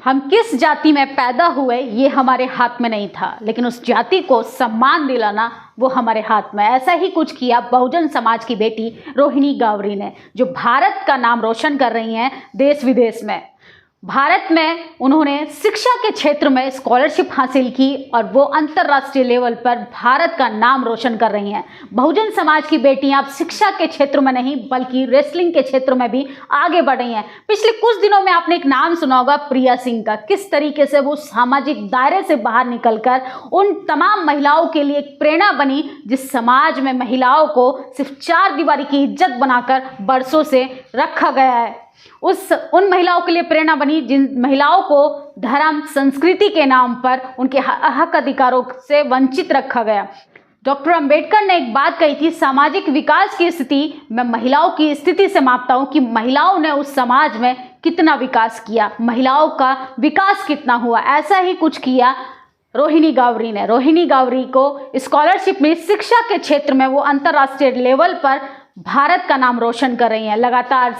हम किस जाति में पैदा हुए ये हमारे हाथ में नहीं था, लेकिन उस जाति को सम्मान दिलाना वो हमारे हाथ में। ऐसा ही कुछ किया बहुजन समाज की बेटी रोहिणी गावरी ने, जो भारत का नाम रोशन कर रही हैं देश विदेश में। भारत में उन्होंने शिक्षा के क्षेत्र में स्कॉलरशिप हासिल की और वो अंतर्राष्ट्रीय लेवल पर भारत का नाम रोशन कर रही हैं। बहुजन समाज की बेटियां अब शिक्षा के क्षेत्र में नहीं बल्कि रेसलिंग के क्षेत्र में भी आगे बढ़ रही हैं। पिछले कुछ दिनों में आपने एक नाम सुना होगा प्रिया सिंह का, किस तरीके से वो सामाजिक दायरे से बाहर निकलकर उन तमाम महिलाओं के लिए एक प्रेरणा बनी जिस समाज में महिलाओं को सिर्फ चार दीवारी की इज्जत बनाकर बरसों से रखा गया है। उन महिलाओं के लिए प्रेरणा बनी जिन महिलाओं को धर्म संस्कृति के नाम पर उनके हक अधिकारों से वंचित रखा गया। डॉक्टर अंबेडकर ने एक बात कही थी, सामाजिक विकास की स्थिति मैं महिलाओं की स्थिति से मापता हूं कि महिलाओं ने उस समाज में कितना विकास किया, महिलाओं का विकास कितना हुआ। ऐसा ही कुछ किया रोहिणी गावरी ने। रोहिणी गावरी को स्कॉलरशिप मिली, शिक्षा के क्षेत्र में वो अंतर्राष्ट्रीय लेवल पर भारत का नाम रोशन कर रही हैं। लगातार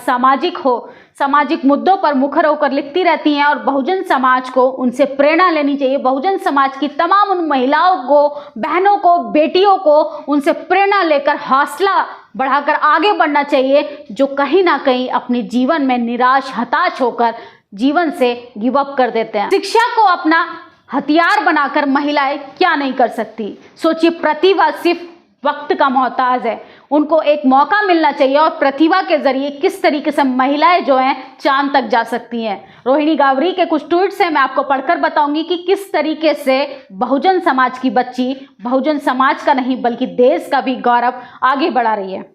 सामाजिक मुद्दों पर मुखर होकर लिखती रहती हैं और बहुजन समाज को उनसे प्रेरणा लेनी चाहिए। बहुजन समाज की तमाम उन महिलाओं को, बहनों को, बेटियों को उनसे प्रेरणा लेकर हौसला बढ़ाकर आगे बढ़ना चाहिए, जो कहीं ना कहीं अपने जीवन में निराश हताश होकर जीवन से गिव अप कर देते हैं। शिक्षा को अपना हथियार बनाकर महिलाएं क्या नहीं कर सकती। सोचिए, प्रतिभा सिर्फ वक्त का मोहताज है, उनको एक मौका मिलना चाहिए और प्रतिभा के जरिए किस तरीके से महिलाएं जो हैं चांद तक जा सकती हैं। रोहिणी गावरी के कुछ ट्वीट्स हैं, मैं आपको पढ़कर बताऊंगी कि किस तरीके से बहुजन समाज की बच्ची बहुजन समाज का नहीं बल्कि देश का भी गौरव आगे बढ़ा रही है।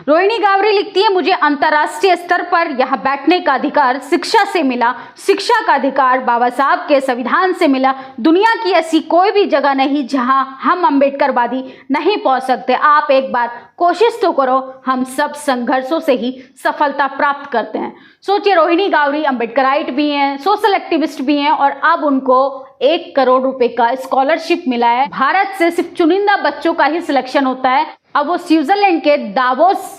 रोहिणी गावरी लिखती है, मुझे अंतर्राष्ट्रीय स्तर पर यहाँ बैठने का अधिकार शिक्षा से मिला, शिक्षा का अधिकार बाबा साहब के संविधान से मिला। दुनिया की ऐसी कोई भी जगह नहीं जहाँ हम अम्बेडकरवादी नहीं पहुँच सकते। आप एक बार कोशिश तो करो, हम सब संघर्षों से ही सफलता प्राप्त करते हैं। सोचिए, रोहिणी गावरी अम्बेडकराइट भी हैं, सोशल एक्टिविस्ट भी हैं और अब उनको 1 करोड़ रुपए का स्कॉलरशिप मिला है। भारत से सिर्फ चुनिंदा बच्चों का ही सिलेक्शन होता है। अब वो स्विट्जरलैंड के दावोस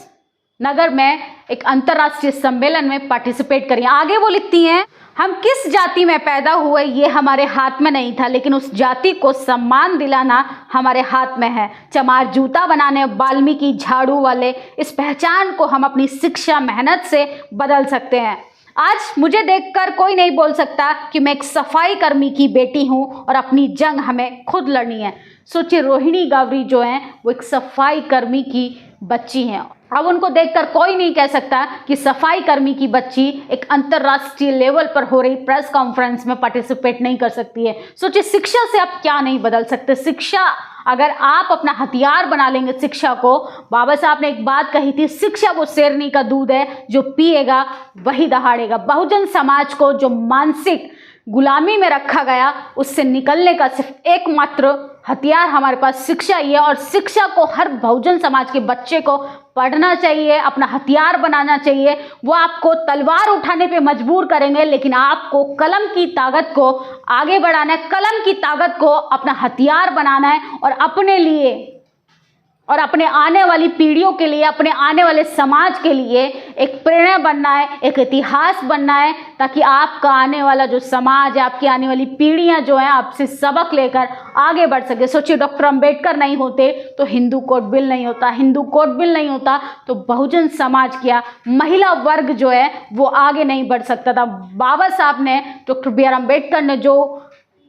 नगर में एक अंतर्राष्ट्रीय सम्मेलन में पार्टिसिपेट करिए। आगे वो लिखती हैं, हम किस जाति में पैदा हुए ये हमारे हाथ में नहीं था, लेकिन उस जाति को सम्मान दिलाना हमारे हाथ में है। चमार जूता बनाने, वाल्मीकि झाड़ू वाले, इस पहचान को हम अपनी शिक्षा मेहनत से बदल सकते हैं। आज मुझे देखकर कोई नहीं बोल सकता कि मैं एक सफाई कर्मी की बेटी हूं और अपनी जंग हमें खुद लड़नी है। सोचिए, रोहिणी गावरी जो हैं वो एक सफाई कर्मी की बच्ची हैं। अब उनको देखकर कोई नहीं कह सकता कि सफाई कर्मी की बच्ची एक अंतर्राष्ट्रीय लेवल पर हो रही प्रेस कॉन्फ्रेंस में पार्टिसिपेट नहीं कर सकती है। सोचिए, शिक्षा से आप क्या नहीं बदल सकते। शिक्षा अगर आप अपना हथियार बना लेंगे शिक्षा को, बाबा साहब ने एक बात कही थी, शिक्षा वो शेरनी का दूध है जो पिएगा वही दहाड़ेगा। बहुजन समाज को जो मानसिक गुलामी में रखा गया उससे निकलने का सिर्फ एकमात्र हथियार हमारे पास शिक्षा ही है और शिक्षा को हर बहुजन समाज के बच्चे को पढ़ना चाहिए, अपना हथियार बनाना चाहिए। वो आपको तलवार उठाने पे मजबूर करेंगे, लेकिन आपको कलम की ताकत को आगे बढ़ाना है, कलम की ताकत को अपना हथियार बनाना है और अपने लिए और अपने आने वाली पीढ़ियों के लिए, अपने आने वाले समाज के लिए एक प्रेरणा बनना है, एक इतिहास बनना है, ताकि आपका आने वाला जो समाज है, आपकी आने वाली पीढ़ियां जो हैं आपसे सबक लेकर आगे बढ़ सके। सोचिए, डॉक्टर अंबेडकर नहीं होते तो हिंदू कोड बिल नहीं होता, हिंदू कोड बिल नहीं होता तो बहुजन समाज क्या, महिला वर्ग जो है वो आगे नहीं बढ़ सकता था। बाबा साहब ने, डॉक्टर बी आर अम्बेडकर ने जो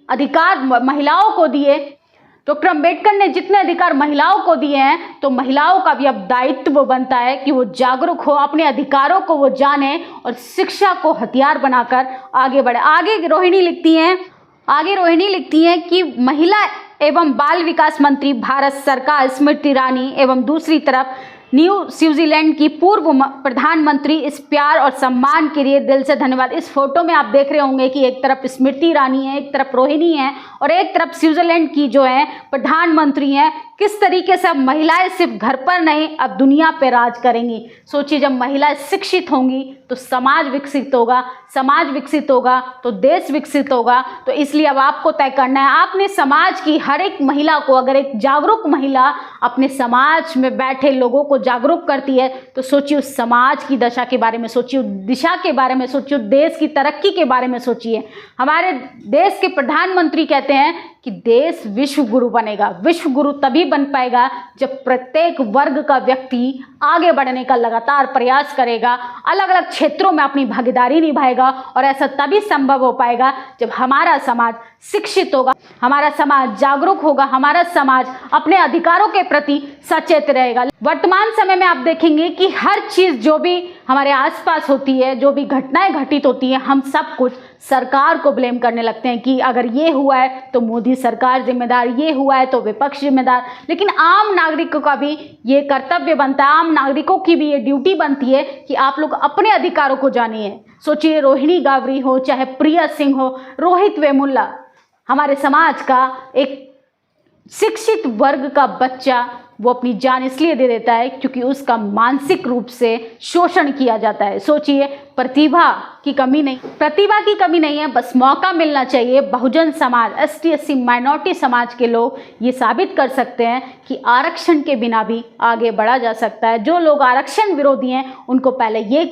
अधिकार महिलाओं को दिए, डॉक्टर अंबेडकर ने जितने अधिकार महिलाओं को दिए हैं, तो महिलाओं का भी अब दायित्व बनता है कि वो जागरूक हो, अपने अधिकारों को वो जाने और शिक्षा को हथियार बनाकर आगे बढ़े। आगे रोहिणी लिखती हैं कि महिला एवं बाल विकास मंत्री भारत सरकार स्मृति ईरानी एवं दूसरी तरफ न्यू स्विट्जरलैंड की पूर्व प्रधानमंत्री इस प्यार और सम्मान के लिए दिल से धन्यवाद। इस फोटो में आप देख रहे होंगे कि एक तरफ स्मृति ईरानी है, एक तरफ रोहिणी है और एक तरफ स्विट्जरलैंड की जो है प्रधानमंत्री हैं किस तरीके से अब महिलाएं सिर्फ घर पर नहीं अब दुनिया पे राज करेंगी। सोचिए, जब महिलाएं शिक्षित होंगी तो समाज विकसित होगा, समाज विकसित होगा तो देश विकसित होगा। तो इसलिए अब आपको तय करना है, आपने समाज की हर एक महिला को, अगर एक जागरूक महिला अपने समाज में बैठे लोगों को जागरूक करती है तो सोचिए उस समाज की दशा के बारे में सोचिए, दिशा के बारे में सोचिए, देश की तरक्की के बारे में सोचिए। हमारे देश के प्रधानमंत्री कहते हैं कि देश विश्व गुरु बनेगा। विश्व गुरु तभी बन पाएगा जब प्रत्येक वर्ग का व्यक्ति आगे बढ़ने का लगातार प्रयास करेगा, अलग अलग क्षेत्रों में अपनी भागीदारी निभाएगा, और ऐसा तभी संभव हो पाएगा जब हमारा समाज शिक्षित होगा, हमारा समाज जागरूक होगा, हमारा समाज अपने अधिकारों के प्रति सचेत रहेगा। वर्तमान समय में आप देखेंगे कि हर चीज जो भी हमारे आसपास होती है, जो भी घटनाएं घटित होती हैं, हम सब कुछ सरकार को ब्लेम करने लगते हैं कि अगर ये हुआ है तो मोदी सरकार जिम्मेदार, ये हुआ है तो विपक्ष जिम्मेदार। लेकिन आम नागरिकों का भी ये कर्तव्य बनता है, आम नागरिकों की भी ये ड्यूटी बनती है कि आप लोग अपने अधिकारों को जानिए। सोचिए, रोहिणी गावरी हो, चाहे प्रिया सिंह हो, रोहित वेमुल्ला, हमारे समाज का एक शिक्षित वर्ग का बच्चा वो अपनी जान इसलिए दे देता है क्योंकि उसका मानसिक रूप से शोषण किया जाता है। सोचिए, प्रतिभा की कमी नहीं है, बस मौका मिलना चाहिए। Bahujan Samaj, ST SC minority समाज के लोग ये साबित कर सकते हैं कि आरक्षण के बिना भी आगे बढ़ा जा सकता है। जो लोग आरक्षण विरोधी हैं उनको पहले ये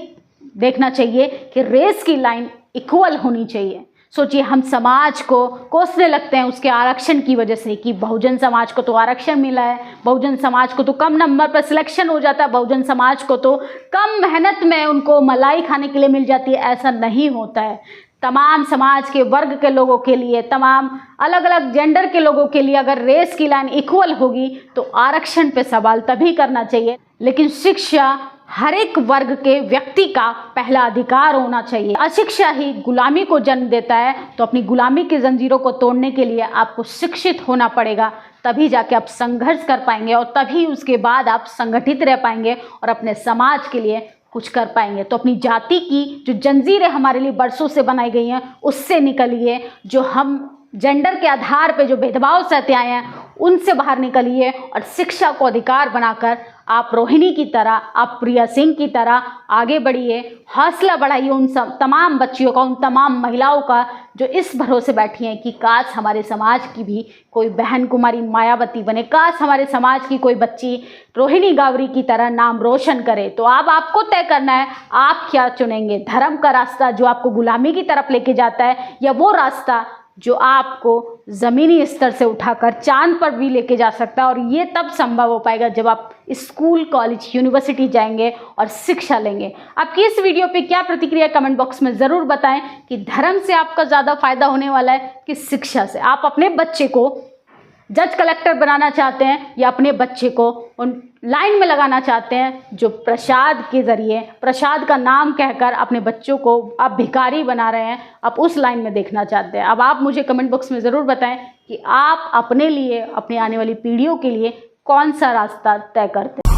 देखना चाहिए कि रेस की लाइन इक्वल होनी चाहिए। सोचिए, हम समाज को कोसने लगते हैं उसके आरक्षण की वजह से कि बहुजन समाज को तो आरक्षण मिला है, बहुजन समाज को तो कम नंबर पर सिलेक्शन हो जाता है, बहुजन समाज को तो कम मेहनत में उनको मलाई खाने के लिए मिल जाती है। ऐसा नहीं होता है। तमाम समाज के वर्ग के लोगों के लिए, तमाम अलग अलग जेंडर के लोगों के लिए अगर रेस की लाइन इक्वल होगी तो आरक्षण पे सवाल तभी करना चाहिए। लेकिन शिक्षा हर एक वर्ग के व्यक्ति का पहला अधिकार होना चाहिए। अशिक्षा ही गुलामी को जन्म देता है, तो अपनी गुलामी की जंजीरों को तोड़ने के लिए आपको शिक्षित होना पड़ेगा, तभी जाके आप संघर्ष कर पाएंगे और तभी उसके बाद आप संगठित रह पाएंगे और अपने समाज के लिए कुछ कर पाएंगे। तो अपनी जाति की जो जंजीरें हमारे लिए बरसों से बनाई गई हैं उससे निकलिए, जो हम जेंडर के आधार पे जो भेदभाव सहते आए हैं उनसे बाहर निकलिए और शिक्षा को अधिकार बनाकर आप रोहिणी की तरह, आप प्रिया सिंह की तरह आगे बढ़िए। हौसला बढ़ाइए उन तमाम बच्चियों का, उन तमाम महिलाओं का जो इस भरोसे बैठी हैं कि काश हमारे समाज की भी कोई बहन कुमारी मायावती बने, काश हमारे समाज की कोई बच्ची रोहिणी गावरी की तरह नाम रोशन करे। तो अब आपको तय करना है आप क्या चुनेंगे, धर्म का रास्ता जो आपको गुलामी की तरफ लेके जाता है, या वो रास्ता जो आपको ज़मीनी स्तर से उठाकर चांद पर भी लेके जा सकता है। और ये तब संभव हो पाएगा जब आप स्कूल, कॉलेज, यूनिवर्सिटी जाएंगे और शिक्षा लेंगे। आपकी इस वीडियो पे क्या प्रतिक्रिया कमेंट बॉक्स में ज़रूर बताएं कि धर्म से आपका ज़्यादा फायदा होने वाला है कि शिक्षा से। आप अपने बच्चे को जज कलेक्टर बनाना चाहते हैं या अपने बच्चे को उन लाइन में लगाना चाहते हैं जो प्रसाद के ज़रिए, प्रसाद का नाम कहकर अपने बच्चों को आप भिखारी बना रहे हैं, आप उस लाइन में देखना चाहते हैं। अब आप मुझे कमेंट बॉक्स में ज़रूर बताएं कि आप अपने लिए, अपनी आने वाली पीढ़ियों के लिए कौन सा रास्ता तय करते हैं।